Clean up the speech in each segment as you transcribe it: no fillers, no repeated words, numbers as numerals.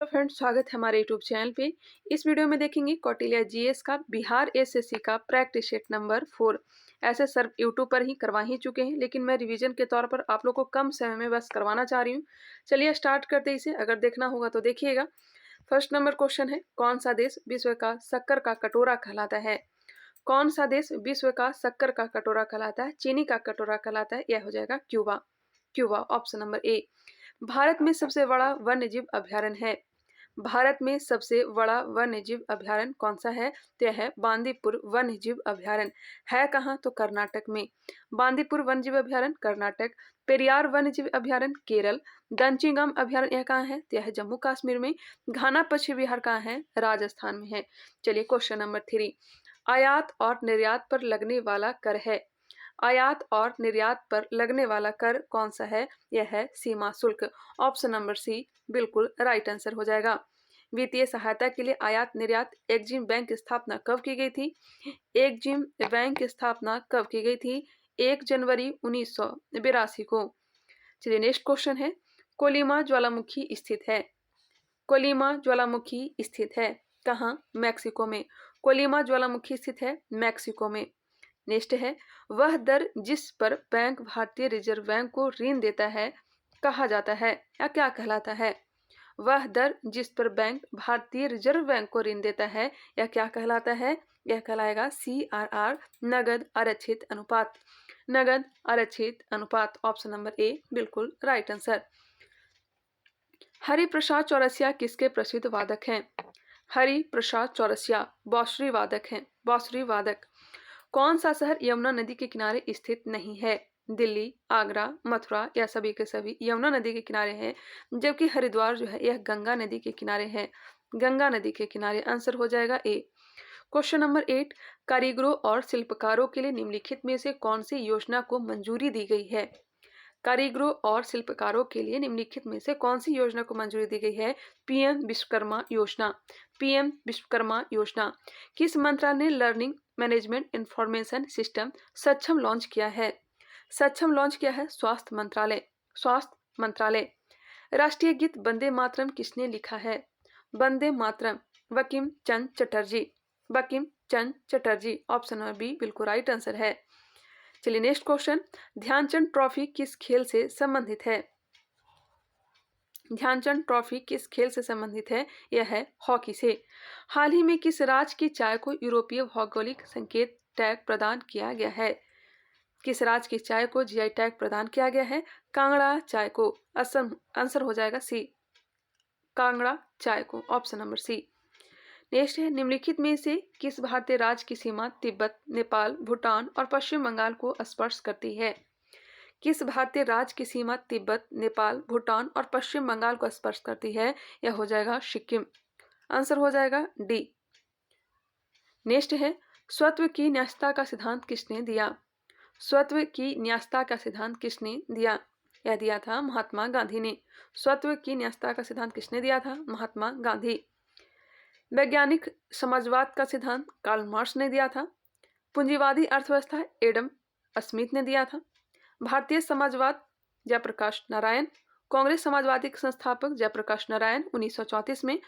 Hello friends, स्वागत है हमारे यूट्यूब चैनल पे। इस वीडियो में देखेंगे कौटिल्य जीएस का बिहार एसएससी का प्रैक्टिस सेट नंबर 4। ऐसे सर यूट्यूब पर ही करवा ही चुके हैं, लेकिन मैं रिवीजन के तौर पर आप लोग को कम समय में बस करवाना चाह रही हूँ। चलिए स्टार्ट करते हैं इसे। अगर देखना होगा तो देखिएगा। फर्स्ट नंबर क्वेश्चन है, कौन सा देश विश्व का शक्कर का कटोरा कहलाता है? कौन सा देश विश्व का शक्कर का कटोरा कहलाता है? चीनी का कटोरा कहलाता है। यह हो जाएगा Cuba. Cuba option number A. Bharat में सबसे बड़ा वन्य जीव अभ्यारण्य है। भारत में सबसे बड़ा वन्य जीव अभ्यारण्य कौन सा है? तो यह है बांदीपुर वन्य जीव अभ्यारण्य। है कहाँ? तो कर्नाटक में। बांदीपुर वन्य जीव अभ्यारण्य कर्नाटक। पेरियार वन्य जीव अभ्यारण्य केरल। दंचीगम अभ्यारण्य यह कहाँ है? तो यह है जम्मू कश्मीर में। घाना पश्चिमी बिहार कहाँ है? राजस्थान में है। चलिए क्वेश्चन नंबर 3। आयात और निर्यात पर लगने वाला कर है। आयात और निर्यात पर लगने वाला कर कौन सा है? यह है सीमा शुल्क। ऑप्शन नंबर सी बिल्कुल राइट आंसर हो जाएगा। वित्तीय सहायता के लिए आयात निर्यात एक्जिम बैंक की स्थापना कब की गई थी? एक्जिम बैंक की स्थापना कब की गई थी? 1 जनवरी 1982 को। चलिए नेक्स्ट क्वेश्चन है, कोलिमा ज्वालामुखी स्थित है। कोलिमा ज्वालामुखी स्थित है कहाँ? मैक्सिको में। कोलिमा ज्वालामुखी स्थित है मैक्सिको में। नेक्स्ट है, वह दर जिस पर बैंक भारतीय रिजर्व बैंक को ऋण देता है कहा जाता है या क्या कहलाता है? वह दर जिस पर बैंक भारतीय रिजर्व बैंक को ऋण देता है यह क्या कहलाता है? यह कहलाएगा CRR, नगद आरक्षित अनुपात। नगद आरक्षित अनुपात ऑप्शन नंबर ए बिल्कुल राइट आंसर। हरिप्रसाद चौरसिया किसके प्रसिद्ध वादक हैं? हरिप्रसाद चौरसिया बांसुरी वादक हैं। बांसुरी वादक। कौन सा शहर यमुना नदी के किनारे स्थित नहीं है? दिल्ली, आगरा, मथुरा या सभी के सभी यमुना नदी के किनारे हैं, जबकि हरिद्वार जो है यह गंगा नदी के किनारे है। गंगा नदी के किनारे आंसर हो जाएगा ए। Question number 8। कारीगरों और शिल्पकारों के लिए निम्नलिखित में से कौन सी योजना को मंजूरी दी गई है? कारीगरों और शिल्पकारों के लिए निम्नलिखित में से कौन सी योजना को मंजूरी दी गई है? पीएम विश्वकर्मा योजना। पीएम विश्वकर्मा योजना। किस मंत्रालय ने लर्निंग मैनेजमेंट इंफॉर्मेशन सिस्टम सक्षम लॉन्च किया है? सक्षम लॉन्च किया है स्वास्थ्य मंत्रालय। स्वास्थ्य मंत्रालय। राष्ट्रीय गीत वंदे मातरम किसने लिखा है? Vande Mataram Bankim Chandra Chatterjee. Bankim Chandra Chatterjee option number B बिल्कुल राइट आंसर है। चलिए नेक्स्ट क्वेश्चन, ध्यानचंद ट्रॉफी किस खेल से संबंधित है? ध्यानचंद ट्रॉफी किस खेल से संबंधित है? यह है हॉकी से। हाल ही में किस राज्य की चाय को यूरोपीय भौगोलिक संकेत टैग प्रदान किया गया है? किस राज्य की चाय को जीआई टैग प्रदान किया गया है? कांगड़ा चाय को। आंसर हो जाएगा सी, कांगड़ा चाय को ऑप्शन नंबर सी। नेक्स्ट है, निम्नलिखित में से किस भारतीय राज्य की सीमा तिब्बत, नेपाल, भूटान और पश्चिम बंगाल को स्पर्श करती है? किस भारतीय राज्य की सीमा तिब्बत, नेपाल, भूटान और पश्चिम बंगाल को स्पर्श करती है? यह हो जाएगा सिक्किम। आंसर हो जाएगा डी। नेक्स्ट है, स्वत्व की न्यस्तता का सिद्धांत किसने दिया? स्वत्व की न्यस्तता का सिद्धांत किसने दिया? यह दिया था महात्मा गांधी ने। स्वत्व की न्यस्तता का सिद्धांत किसने दिया था? महात्मा गांधी। वैज्ञानिक समाजवाद का सिद्धांत कार्ल मार्क्स ने दिया था। पूंजीवादी अर्थव्यवस्था एडम स्मिथ ने दिया था। भारतीय समाजवाद जयप्रकाश नारायण। कांग्रेस समाजवादी के संस्थापक जयप्रकाश नारायण 1934 में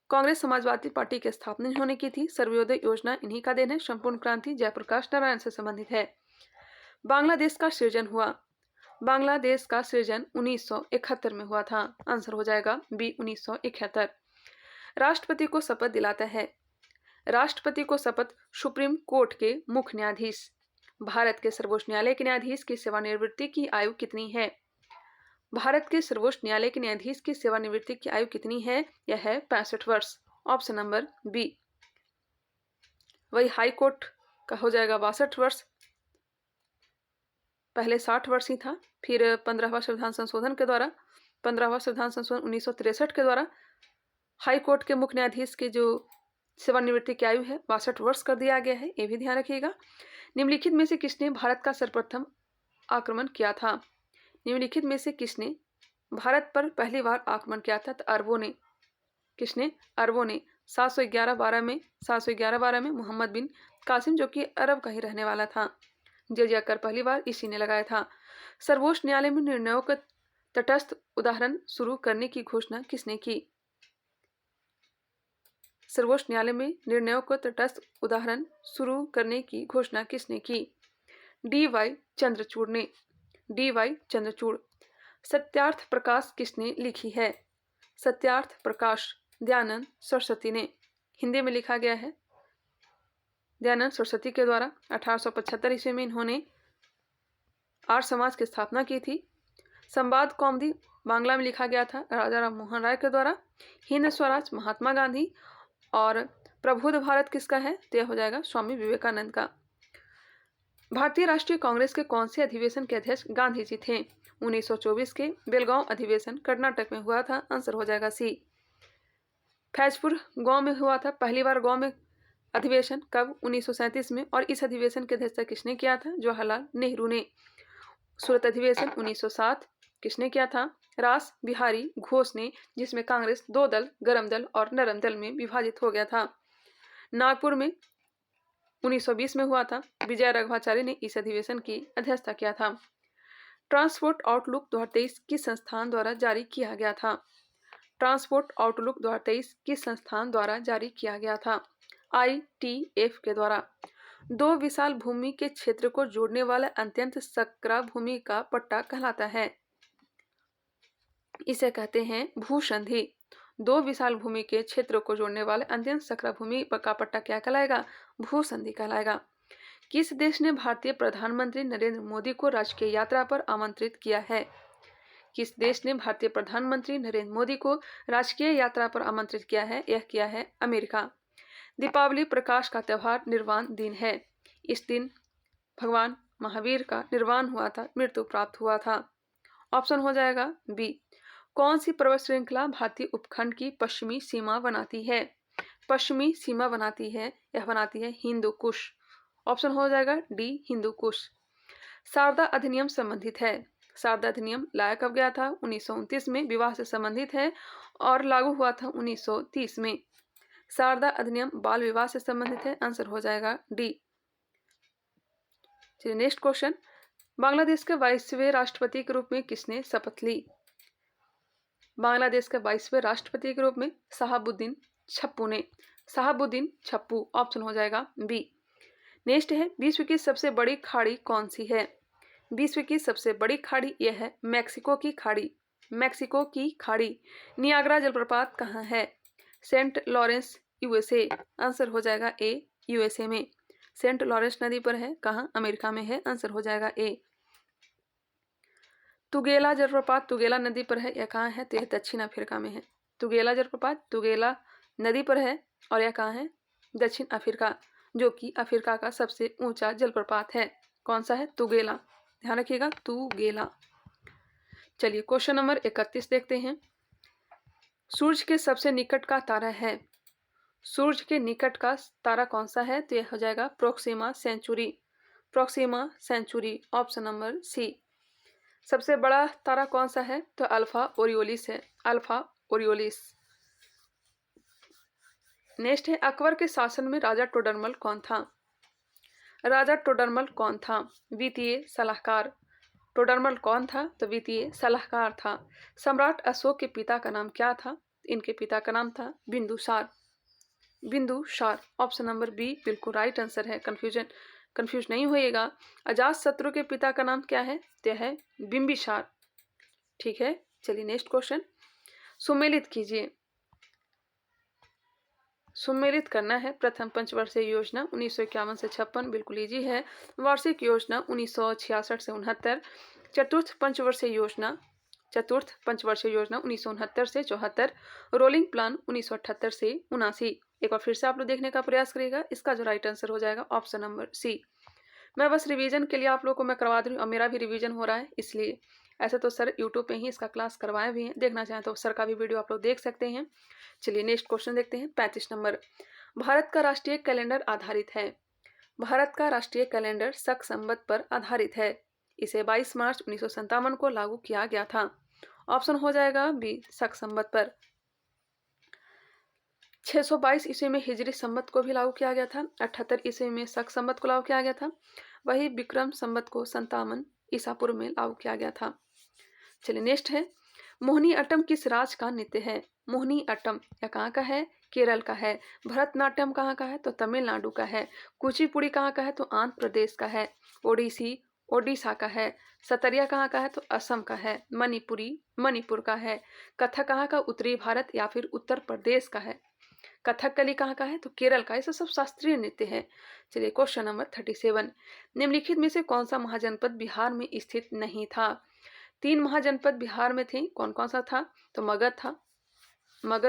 कांग्रेस समाजवादी पार्टी की स्थापना होने की थी। सर्वोदय योजना इन्हीं का देन है। संपूर्ण क्रांति जयप्रकाश नारायण से संबंधित है। बांग्लादेश का सृजन हुआ। बांग्लादेश का सृजन 1971 में हुआ था। आंसर हो जाएगा बी 1971। राष्ट्रपति को शपथ दिलाता है। राष्ट्रपति को शपथ सुप्रीम कोर्ट के मुख्य न्यायाधीश। भारत के सर्वोच्च न्यायालय के न्यायाधीश की सेवानिवृत्ति की आयु कितनी है? भारत के सर्वोच्च न्यायालय के न्यायाधीश की सेवानिवृत्ति की आयु कितनी है? यह है 65 वर्ष। Option number B. वही हाई कोर्ट का हो जाएगा 62 वर्ष। पहले 60 वर्ष ही था, फिर 15वां संविधान संशोधन के द्वारा 15वां संविधान संशोधन 1963 के द्वारा हाई कोर्ट के मुख्य न्यायाधीश की जो सेवानिवृत्ति की आयु है 62 वर्ष कर दिया गया है। ये भी ध्यान रखिएगा। निम्नलिखित में से किसने भारत का सर्वप्रथम आक्रमण किया था? निम्नलिखित में से किसने भारत पर पहली बार आक्रमण किया था? तो अरबों ने। किसने? अरबों ने। 711-12 में मोहम्मद बिन कासिम, जो कि अरब का ही रहने वाला था। जजिया कर पहली बार इसी ने लगाया था। सर्वोच्च न्यायालय में निर्णयों का तटस्थ उदाहरण शुरू करने की घोषणा किसने की? सर्वोच्च न्यायालय में निर्णयों को तटस्थ उदाहरण शुरू करने की घोषणा किसने की? डी.वाई. चंद्रचूड़ ने। डी.वाई. चंद्रचूड़। सत्यार्थ प्रकाश किसने लिखी है? सत्यार्थ प्रकाश दयानंद सरस्वती ने। हिंदी में लिखा गया है दयानंद सरस्वती के द्वारा। 1875 ईस्वी में इन्होंने आर्य समाज की स्थापना की थी। संवाद कौमुदी बांग्ला में लिखा गया था राजा राम मोहन राय के द्वारा। हिंद स्वराज महात्मा गांधी। और प्रबुद्ध भारत किसका है? तो यह हो जाएगा स्वामी विवेकानंद का। भारतीय राष्ट्रीय कांग्रेस के कौन से अधिवेशन के अध्यक्ष गांधी जी थे? 1924 के बेलगांव अधिवेशन कर्नाटक में हुआ था। आंसर हो जाएगा सी। फैजपुर गांव में हुआ था पहली बार गांव में अधिवेशन। कब? 1937 में। और इस अधिवेशन की अध्यक्षता किसने किया था? जवाहरलाल नेहरू ने। सूरत अधिवेशन 1907 किसने किया था? रास बिहारी घोष ने, जिसमें कांग्रेस दो दल, गरम दल और नरम दल में विभाजित हो गया था। नागपुर में 1920 में हुआ था। विजय राघवाचार्य ने इस अधिवेशन की अध्यक्षता किया था। ट्रांसपोर्ट आउटलुक 2023 किस संस्थान द्वारा जारी किया गया था? ट्रांसपोर्ट आउटलुक 2023 किस संस्थान द्वारा जारी किया गया था? ITF के द्वारा। दो विशाल भूमि के क्षेत्र को जोड़ने वाला अत्यंत सकरा भूमि का पट्टा कहलाता है। इसे कहते हैं भूसंधि। दो विशाल भूमि के क्षेत्र को जोड़ने वाले अत्यंत सकरा भूमि का पट्टा क्या कहलाएगा? भूसंधि कहलाएगा। किस देश ने भारतीय प्रधानमंत्री नरेंद्र मोदी को राजकीय यात्रा पर आमंत्रित किया है? किस देश ने भारतीय प्रधानमंत्री नरेंद्र मोदी को राजकीय यात्रा पर आमंत्रित किया है? यह किया है अमेरिका। दीपावली प्रकाश का त्यौहार निर्वाण दिन है। इस दिन भगवान महावीर का निर्वाण हुआ था, मृत्यु प्राप्त हुआ था। ऑप्शन हो जाएगा बी। कौन सी पर्वत श्रृंखला भारतीय उपखंड की पश्चिमी सीमा बनाती है? पश्चिमी सीमा बनाती है, यह बनाती है हिंदू कुश। ऑप्शन हो जाएगा डी, हिंदू कुश। शारदा अधिनियम संबंधित है। शारदा अधिनियम लाया कब गया था? 1929 में। विवाह से संबंधित है और लागू हुआ था 1930 में। शारदा अधिनियम बाल विवाह से संबंधित है। आंसर हो जाएगा डी। चलिए नेक्स्ट क्वेश्चन। बांग्लादेश के 22वें राष्ट्रपति के रूप में किसने शपथ ली? बांग्लादेश के 22वें राष्ट्रपति के रूप में शहाबुद्दीन छप्पू ने। शहाबुद्दीन छप्पू। ऑप्शन हो जाएगा बी। नेक्स्ट है विश्व की सबसे बड़ी खाड़ी कौन सी है? विश्व की सबसे बड़ी खाड़ी यह है मैक्सिको की खाड़ी। मैक्सिको की खाड़ी। नियाग्रा जलप्रपात कहाँ है? Saint Lawrence USA। आंसर हो जाएगा ए, USA में। सेंट लॉरेंस नदी पर है। कहाँ? अमेरिका में है। आंसर हो जाएगा ए। तुगेला जलप्रपात तुगेला नदी पर है। यह कहाँ है? तो यह दक्षिण अफ्रीका में है। तुगेला जलप्रपात तुगेला नदी पर है और यह कहाँ है? दक्षिण अफ्रीका, जो कि अफ्रीका का सबसे ऊंचा जलप्रपात है। कौन सा है? तुगेला। ध्यान रखिएगा, तुगेला। चलिए क्वेश्चन नंबर 31 देखते हैं। सूर्य के सबसे निकट का तारा है। सूर्य के निकट का तारा कौन सा है? तो यह हो जाएगा Proxima Centauri. Proxima Centauri. Option number C. सबसे बड़ा तारा कौन सा है? तो अल्फा ओरियोलिस है। अल्फा ओरियोलिस। नेक्स्ट है अकबर के शासन में राजा टोडरमल कौन था? राजा टोडरमल कौन था? वित्तीय सलाहकार। टोडरमल कौन था? तो वित्तीय सलाहकार था। सम्राट अशोक के पिता का नाम क्या था? इनके पिता का नाम था Bindusara. Bindusara. Option number B बिल्कुल राइट आंसर है। कंफ्यूज नहीं होइएगा। अजातशत्रु के पिता का नाम क्या है? तो है बिंबिसार। ठीक है। चलिए नेक्स्ट क्वेश्चन। सुमेलित कीजिए। सुमेलित करना है। प्रथम पंचवर्षीय योजना 1951 से 56 बिल्कुल इजी है। वार्षिक योजना 1966 से 69। चतुर्थ पंचवर्षीय योजना 1969 से 74। रोलिंग प्लान 1978 से 79। एक बार फिर से आप लोग देखने का प्रयास करिएगा। इसका जो राइट आंसर हो जाएगा ऑप्शन नंबर सी। मैं बस रिवीजन के लिए आप लोगों को मैं करवा दूँ और मेरा भी रिवीजन हो रहा है इसलिए। ऐसे तो सर यूट्यूब पे ही इसका क्लास करवाए भी हैं। देखना चाहें तो सर का भी वीडियो आप लोग देख सकते हैं। चलिए नेक्स्ट क्वेश्चन देखते हैं। 35 नंबर। भारत का राष्ट्रीय कैलेंडर आधारित है। भारत का राष्ट्रीय कैलेंडर शक संवत पर आधारित है। इसे 22 मार्च 1957 को लागू किया गया था। ऑप्शन हो जाएगा बी, शक संवत पर। 622 ईस्वी में हिजरी संवत को भी लागू किया गया था। 78 ईस्वी में शक संवत को लागू किया गया था। वही विक्रम संवत को 57 ईसा पूर्व में लागू किया गया था। चलिए नेक्स्ट है। मोहिनी अट्टम किस राज्य का नृत्य है? मोहिनी अट्टम यह कहाँ का है? केरल का है। भरतनाट्यम कहाँ का है? तो तमिलनाडु का है। कुचिपुड़ी कहाँ का है? तो आंध्र प्रदेश का है। ओडिसी ओडिशा का है। सतरिया कहाँ का है? तो असम का है। मणिपुरी मणिपुर का है। कथक कहाँ का? उत्तरी भारत या फिर उत्तर प्रदेश का है। कथकली कहाँ का है? तो केरल का। ये सब शास्त्रीय नृत्य है। चलिए क्वेश्चन नंबर 37, निम्नलिखित में से कौन सा महाजनपद बिहार में स्थित नहीं था? 3 महाजनपद बिहार में थे, कौन कौन सा था? तो मगध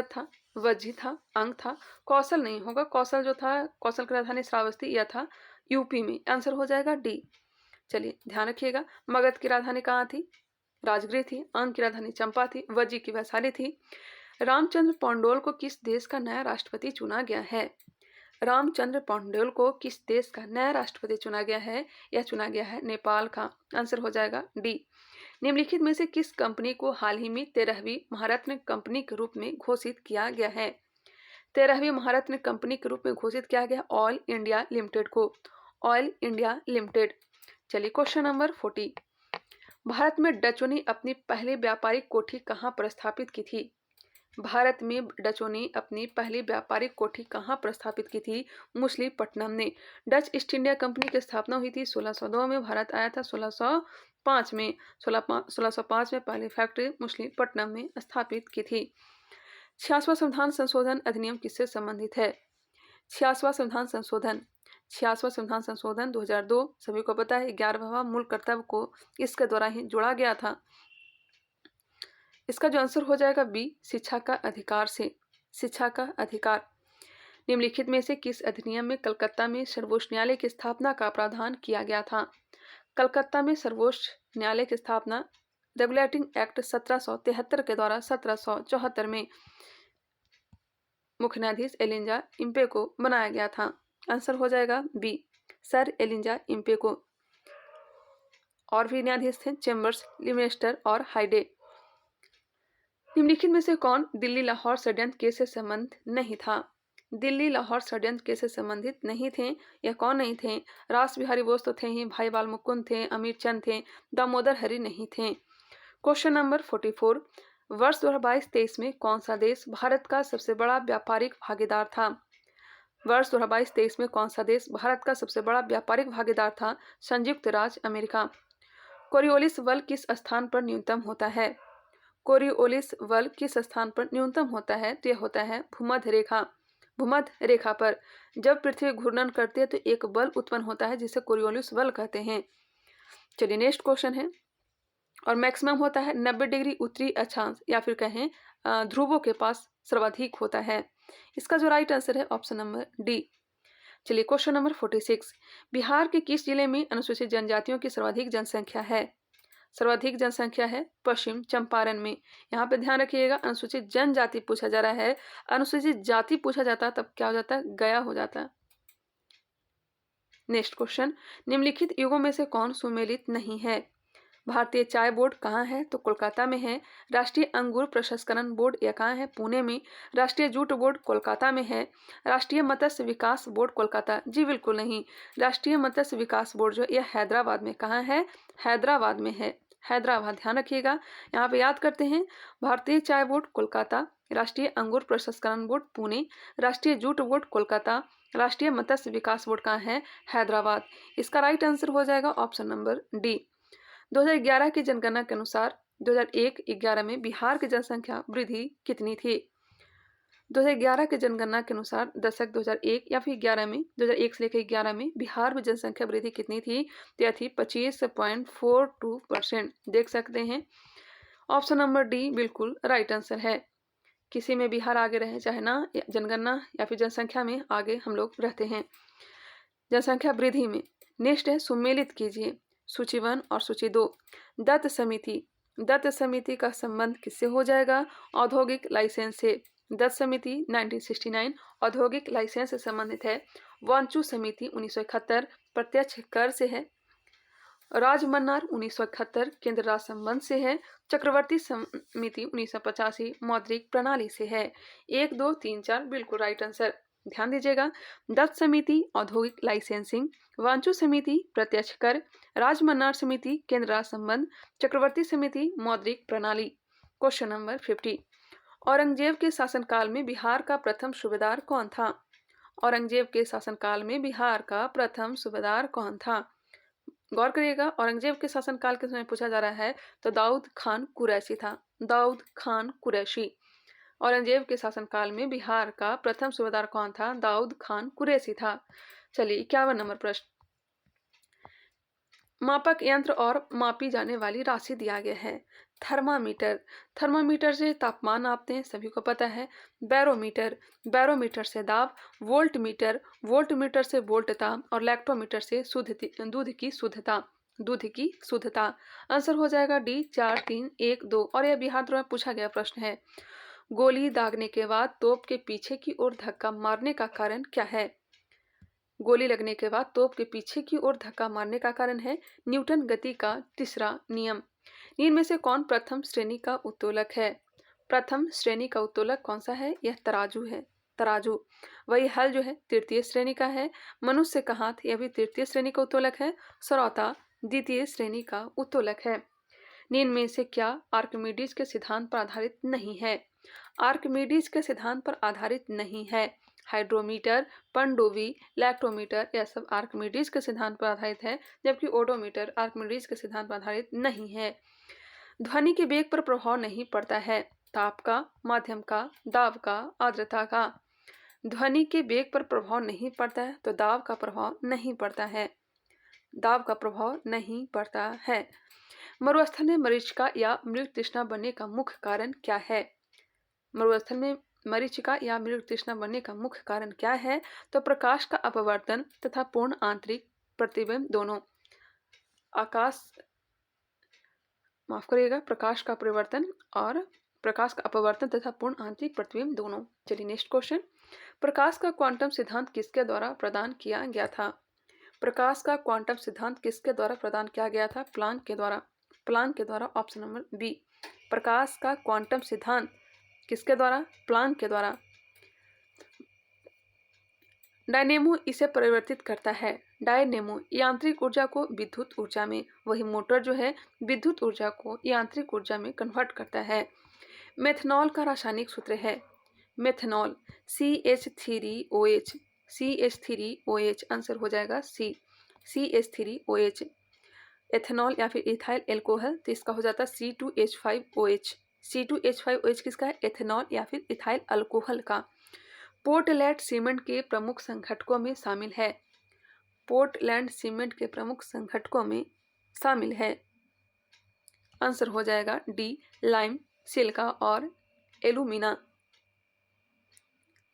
था, वज्जी था, अंग था। कौशल नहीं होगा, कौशल जो था, कौशल की राजधानी श्रावस्ती, यह था यूपी में। आंसर हो जाएगा डी। चलिए ध्यान रखिएगा, मगध की राजधानी कहाँ थी? राजगृह थी। अंग की राजधानी चंपा थी। वज्जी की वैशाली थी। रामचंद्र पौंडोल को किस देश का नया राष्ट्रपति चुना गया है? रामचंद्र पौंडोल को किस देश का नया राष्ट्रपति चुना गया है? यह चुना गया है नेपाल का। आंसर हो जाएगा डी। निम्नलिखित में से किस कंपनी को हाल ही में 13वीं महारत्न कंपनी के रूप में घोषित किया गया है? 13वीं महारत्न कंपनी के रूप में घोषित किया गया ऑयल इंडिया लिमिटेड को। Oil India limited. चलिए क्वेश्चन नंबर 40, भारत में डचों ने अपनी पहली व्यापारिक कोठी कहाँ पर स्थापित की थी? भारत में डचों ने अपनी पहली व्यापारिक कोठी कहाँ पर स्थापित की थी? मछलीपट्टनम ने। डच ईस्ट इंडिया कंपनी की स्थापना हुई थी 1602 में। भारत आया था 1605 में। 1605 में पहली फैक्ट्री मछलीपट्टनम में स्थापित की थी। 66वां संविधान संशोधन अधिनियम किससे संबंधित है? 66वां संविधान संशोधन 2002 सभी को पता है। 11वां मूल कर्तव्य को इसके द्वारा ही जोड़ा गया था। इसका जो आंसर हो जाएगा बी, शिक्षा का अधिकार से। शिक्षा का अधिकार। निम्नलिखित में से किस अधिनियम में कलकत्ता में सर्वोच्च न्यायालय की स्थापना का प्रावधान किया गया था? कलकत्ता में सर्वोच्च न्यायालय की स्थापना रेगुलेटिंग एक्ट 1773 के द्वारा 1774 में मुख्य न्यायाधीश एलिंजा इम्पे को बनाया गया था। आंसर हो जाएगा बी, सर एलिंजा इम्पे को। और भी न्यायाधीश थे, चेम्बर्स, लिमेस्टर और हाइडे। निम्नलिखित में से कौन दिल्ली लाहौर षड्यंत्र केस से संबंध नहीं था? दिल्ली लाहौर षड्यंत्र केस से संबंधित नहीं थे। यह कौन नहीं थे? रास बिहारी बोस तो थे ही, भाई बाल मुकुंद थे, अमीर चंद थे, दामोदर हरि नहीं थे। क्वेश्चन नंबर 44, वर्ष 2022-23 में कौन सा देश भारत का सबसे बड़ा व्यापारिक भागीदार था? वर्ष 2022-23 में कौन सा देश भारत का सबसे बड़ा व्यापारिक भागीदार था? संयुक्त राज्य अमेरिका। कोरियोलिस बल किस स्थान पर न्यूनतम होता है? कोरियोलिस बल किस स्थान पर न्यूनतम होता है? तो यह होता है भूमध्य रेखा। भूमध्य रेखा पर जब पृथ्वी घूर्णन करती है तो एक बल उत्पन्न होता है जिसे कोरियोलिस बल कहते हैं। चलिए नेक्स्ट क्वेश्चन है, और मैक्सिमम होता है 90 डिग्री उत्तरी अक्षांश या फिर कहें ध्रुवों के पास सर्वाधिक होता है। इसका जो राइट आंसर है ऑप्शन नंबर डी। चलिए क्वेश्चन नंबर 46, बिहार के किस जिले में अनुसूचित जनजातियों की सर्वाधिक जनसंख्या है? सर्वाधिक जनसंख्या है पश्चिम चंपारण में। यहाँ पे ध्यान रखिएगा, अनुसूचित जनजाति पूछा जा रहा है। अनुसूचित जाति पूछा जाता तब क्या हो जाता? गया हो जाता। नेक्स्ट क्वेश्चन, निम्नलिखित युगों में से कौन सुमेलित नहीं है? भारतीय चाय बोर्ड कहाँ है? तो कोलकाता में है। राष्ट्रीय अंगूर प्रसंस्करण बोर्ड यह कहाँ है? पुणे में। राष्ट्रीय जूट बोर्ड कोलकाता में है। राष्ट्रीय मत्स्य विकास बोर्ड कोलकाता? जी बिल्कुल नहीं। राष्ट्रीय मत्स्य विकास बोर्ड जो यह हैदराबाद में। कहाँ है? हैदराबाद में है। हैदराबाद, ध्यान रखिएगा। यहाँ पे याद करते हैं, भारतीय चाय बोर्ड कोलकाता, राष्ट्रीय अंगूर प्रसंस्करण बोर्ड पुणे, राष्ट्रीय जूट बोर्ड कोलकाता, राष्ट्रीय मत्स्य विकास बोर्ड कहाँ है? हैदराबाद। इसका राइट आंसर हो जाएगा ऑप्शन नंबर डी। 2011 की जनगणना के अनुसार 2001-11 में बिहार की जनसंख्या वृद्धि कितनी थी? 2011 की जनगणना के अनुसार दशक 2001 या फिर 11 में, 2001 से लेकर 11 में बिहार में जनसंख्या वृद्धि कितनी थी? तो यह थी 25.42%। देख सकते हैं ऑप्शन नंबर डी बिल्कुल राइट आंसर है। किसी में बिहार आगे रहे, चाहे ना जनगणना या फिर जनसंख्या में आगे हम लोग रहते हैं जनसंख्या वृद्धि में। नेक्स्ट है सुमेलित कीजिए सूची 1 और सूची 2। दत्त समिति का संबंध किससे हो जाएगा? औद्योगिक लाइसेंस से। दत्त समिति 1969 औद्योगिक लाइसेंस से संबंधित है। वांचू समिति 1971 प्रत्यक्ष कर से है। राजमन्नार 1971 केंद्र राज्य संबंध से है। चक्रवर्ती समिति 1985 मौद्रिक प्रणाली से है। 1, 2, 3, 4 बिल्कुल राइट आंसर। ध्यान दीजिएगा, दत्त समिति औद्योगिक लाइसेंसिंग, वांचू समिति प्रत्यक्ष कर, राजमन्नार समिति केंद्र राज्य संबंध, चक्रवर्ती समिति मौद्रिक प्रणाली। Question number 50। औरंगजेब के शासनकाल में बिहार का प्रथम सूबेदार कौन था? औरंगजेब के शासनकाल में बिहार का प्रथम सूबेदार कौन था? गौर करिएगा, औरंगजेब के शासनकाल के समय पूछा जा रहा है तो दाऊद खान कुरैशी था। दाऊद खान कुरैशी। औरंगजेब के शासनकाल में बिहार का प्रथम सूबेदार कौन था? दाऊद खान कुरैशी था। चलिए 51 नंबर प्रश्न। मापक यंत्र और मापी जाने वाली राशि दिया गया है। थर्मामीटर, थर्मामीटर से तापमान नापते हैं, सभी को पता है। बैरोमीटर, बैरोमीटर से दाब। वोल्टमीटर, वोल्टमीटर से वोल्टता। और लैक्टोमीटर से दूध की शुद्धता, दूध की शुद्धता। आंसर हो जाएगा डी 4 3 1 2। और यह बिहार द्वारा पूछा गया प्रश्न है। गोली दागने के बाद तोप के पीछे की ओर धक्का मारने का कारण क्या है? गोली लगने के बाद तोप के पीछे की ओर धक्का मारने का कारण है न्यूटन गति का तीसरा नियम। इनमें से कौन प्रथम श्रेणी का उत्तोलक है? प्रथम श्रेणी का उत्तोलक कौन सा है? यह तराजू है, तराजू। वही हल जो है तृतीय श्रेणी का है। मनुष्य का हाथ, यह भी तृतीय श्रेणी का उत्तोलक है। सरौता द्वितीय श्रेणी का उत्तोलक है। निम्न में से क्या आर्किमिडीज के सिद्धांत पर आधारित नहीं है? आर्किमिडीज के सिद्धांत पर आधारित नहीं है। हाइड्रोमीटर, पंडोवी, लैक्टोमीटर, यह सब आर्किमिडीज के सिद्धांत पर आधारित है, जबकि ओडोमीटर आर्किमिडीज के सिद्धांत पर आधारित नहीं है। ध्वनि के वेग पर प्रभाव नहीं पड़ता है। ताप का, माध्यम का, दाब का, आर्द्रता का। ध्वनि के वेग पर प्रभाव नहीं पड़ता है तो दाब का प्रभाव नहीं पड़ता है, दाब का प्रभाव नहीं पड़ता है। मरुस्थल में मरीचिका या मृग तृष्णा बनने का मुख्य कारण क्या है? मरुस्थल में मरीचिका या मृग तृष्णा बनने का मुख्य कारण क्या है? तो प्रकाश का अपवर्तन तथा पूर्ण आंतरिक प्रतिबिंब दोनों। आकाश, माफ करिएगा, प्रकाश का परिवर्तन और प्रकाश का अपवर्तन तथा पूर्ण आंतरिक प्रतिबिंब दोनों। चलिए नेक्स्ट क्वेश्चन। प्रकाश का क्वांटम सिद्धांत किसके द्वारा प्रदान किया गया था? प्रकाश का क्वांटम सिद्धांत किसके द्वारा प्रदान किया गया था? प्लांक के द्वारा। प्लांक के द्वारा, ऑप्शन नंबर बी। प्रकाश का क्वांटम सिद्धांत किसके द्वारा? प्लांक के द्वारा। डायनेमो इसे परिवर्तित करता है। डायनेमो यांत्रिक ऊर्जा को विद्युत ऊर्जा में, वही मोटर जो है विद्युत ऊर्जा को यांत्रिक ऊर्जा में कन्वर्ट करता है। मेथनॉल का रासायनिक सूत्र है मेथनॉल, CH3OH, CH3OH। आंसर हो जाएगा सी, CH3OH। एथेनॉल या फिर इथाइल एल्कोहल, तो इसका हो जाता है C2H5OH। C2H5OH किसका है? एथेनॉल या फिर इथाइल अल्कोहल का। पोर्टलैंड सीमेंट के प्रमुख संघटकों में शामिल है। पोर्टलैंड सीमेंट के प्रमुख संघटकों में शामिल है। आंसर हो जाएगा डी, लाइम, सिलिका और एलुमिना।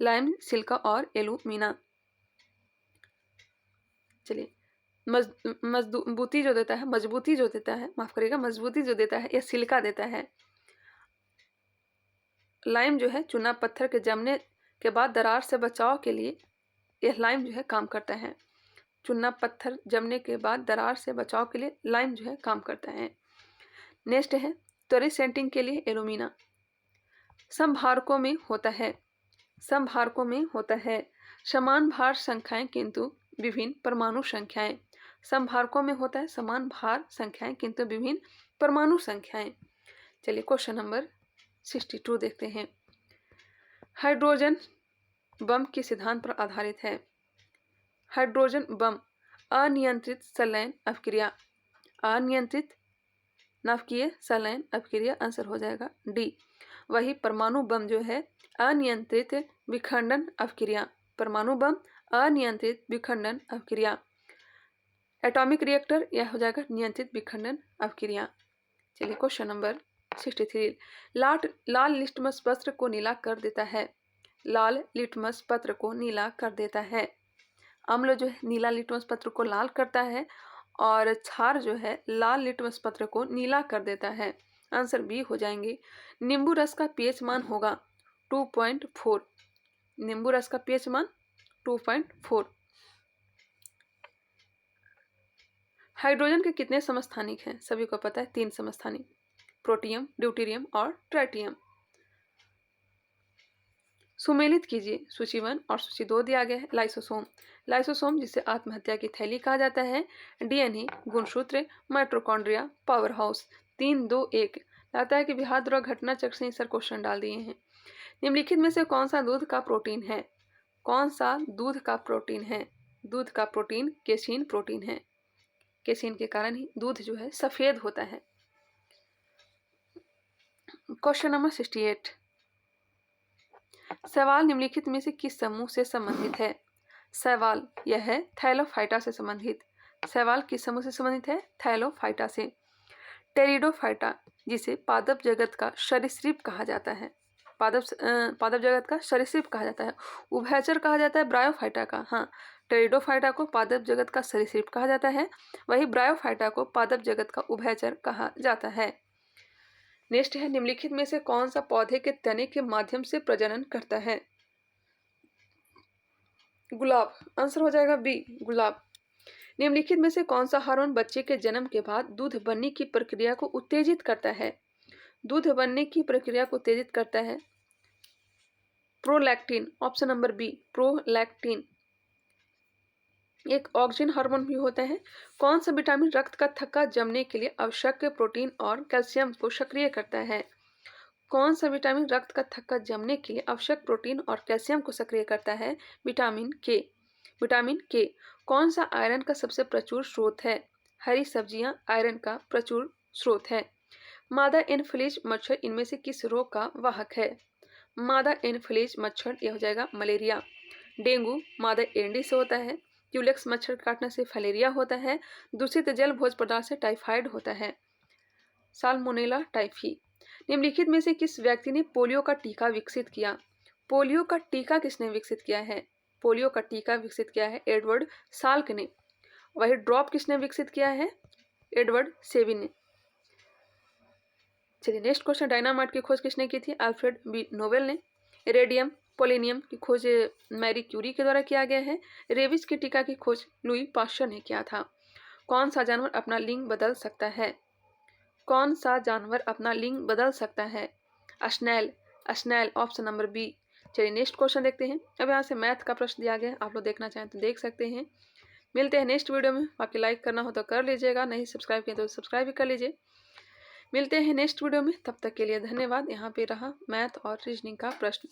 लाइम, सिलिका और एलुमिना। चलिए, मजबूती जो देता है, मजबूती जो देता है, माफ करिएगा, मजबूती जो देता है यह सिलिका देता है। लाइम जो है चूना पत्थर के जमने के बाद दरार से बचाव के लिए यह लाइम जो है काम करता है। चूना पत्थर जमने के बाद दरार से बचाव के लिए लाइम जो है काम करता है। नेक्स्ट है त्वरित सेंटिंग के लिए एलुमिना। समभारकों में होता है, समभारकों में होता है समान भार संख्याएं किंतु विभिन्न परमाणु संख्याएं। समभारकों में होता है समान भार संख्याएं किंतु विभिन्न परमाणु संख्याएं। चलिए क्वेश्चन नंबर 62 देखते हैं। हाइड्रोजन बम के सिद्धांत पर आधारित है। हाइड्रोजन बम अनियंत्रित संलयन अपक्रिया, अनियंत्रित नाभिकीय संलयन अपक्रिया। आंसर हो जाएगा डी। वही परमाणु बम जो है अनियंत्रित विखंडन अपक्रिया, परमाणु बम अनियंत्रित विखंडन अपक्रिया। एटॉमिक रिएक्टर यह हो जाएगा नियंत्रित विखंडन अपक्रिया। चलिए क्वेश्चन नंबर 63। लाल लिटमस पत्र को नीला कर देता है। लाल लिटमस पत्र को नीला कर देता है। अम्ल जो है नीला लिटमस पत्र को लाल करता है और क्षार जो है लाल लिटमस पत्र को नीला कर देता है। आंसर बी हो जाएंगे। नींबू रस का पीएच मान होगा 2.4। नींबू रस का पीएच मान 2.4। हाइड्रोजन के कितने समस्थानिक हैं? सभी को पता है 3 समस्थानिक, प्रोटियम, ड्यूटेरियम और ट्राइटियम। सुमेलित कीजिए, सूची 1 और सूची 2 दिया गया है। लाइसोसोम, लाइसोसोम जिसे आत्महत्या की थैली कहा जाता है। डीएनए, गुणसूत्र, माइटोकॉन्ड्रिया, पावर हाउस। 3 2 1। लगता है कि बिहार द्वारा घटना चक्र से सर क्वेश्चन डाल दिए हैं। निम्नलिखित में से कौन सा दूध का प्रोटीन है? कौन सा दूध का प्रोटीन है? दूध का प्रोटीन केसीन प्रोटीन है। केसीन के कारण ही दूध जो है सफेद होता है। Question number 68। सवाल निम्नलिखित में से किस समूह से संबंधित है? सवाल यह है थैलोफाइटा से संबंधित। सवाल किस समूह से संबंधित है? थैलोफाइटा से। टेरिडोफाइटा, जिसे पादप जगत का सरीसृप कहा जाता है, पादप जगत का सरीसृप कहा जाता है। उभयचर कहा जाता है ब्रायोफाइटा का। हाँ, टेरिडोफाइटा को पादप जगत का सरीसृप कहा जाता है, वही ब्रायोफाइटा को पादप जगत का उभयचर कहा जाता है। नेक्स्ट है निम्नलिखित में से कौन सा पौधे के तने के माध्यम से प्रजनन करता है? गुलाब। आंसर हो जाएगा बी, गुलाब। निम्नलिखित में से कौन सा हार्मोन बच्चे के जन्म के बाद दूध बनने की प्रक्रिया को उत्तेजित करता है? दूध बनने की प्रक्रिया को उत्तेजित करता है prolactin. Option number B, prolactin. एक ऑक्सीजन हार्मोन भी होता है। कौन सा विटामिन रक्त का थक्का जमने के लिए आवश्यक प्रोटीन और कैल्शियम को सक्रिय करता है? कौन सा विटामिन रक्त का थक्का जमने के लिए आवश्यक प्रोटीन और कैल्शियम को सक्रिय करता है? विटामिन के। विटामिन के। कौन सा आयरन का सबसे प्रचुर स्रोत है? हरी सब्जियां आयरन का प्रचुर स्रोत है। मादा एनोफिलीज मच्छर इनमें से किस रोग का वाहक है? मादा एनोफिलीज मच्छर यह हो जाएगा मलेरिया। डेंगू मादा एंडी से होता है। क्यूलेक्स मच्छर काटने से फलेरिया होता है। दूषित जल भोज्य पदार्थ से टाइफाइड होता है, साल्मोनेला टाइफी। निम्नलिखित में से किस व्यक्ति ने पोलियो का टीका विकसित किया? पोलियो का टीका किसने विकसित किया है? पोलियो का टीका विकसित किया है एडवर्ड साल्क ने। वही ड्रॉप किसने विकसित किया है? एडवर्ड सेविन ने। चलिए नेक्स्ट क्वेश्चन, डायनामाइट की खोज किसने की थी? अल्फ्रेड बी नोबेल ने। रेडियम पोलेनियम की खोज मैरी क्यूरी के द्वारा किया गया है। रेबिस के टीका की खोज लुई पास्चर ने किया था। कौन सा जानवर अपना लिंग बदल सकता है? कौन सा जानवर अपना लिंग बदल सकता है? Snail. Snail. Option number B. चलिए नेक्स्ट क्वेश्चन देखते हैं। अब यहाँ से मैथ का प्रश्न दिया गया है, आप लोग देखना चाहें तो देख सकते हैं। मिलते हैं नेक्स्ट वीडियो में। बाकी लाइक करना हो तो कर लीजिएगा, नहीं सब्सक्राइब किया तो सब्सक्राइब भी कर लीजिए। मिलते हैं नेक्स्ट वीडियो में, तब तक के लिए धन्यवाद। यहाँ पे रहा मैथ और रीजनिंग का प्रश्न।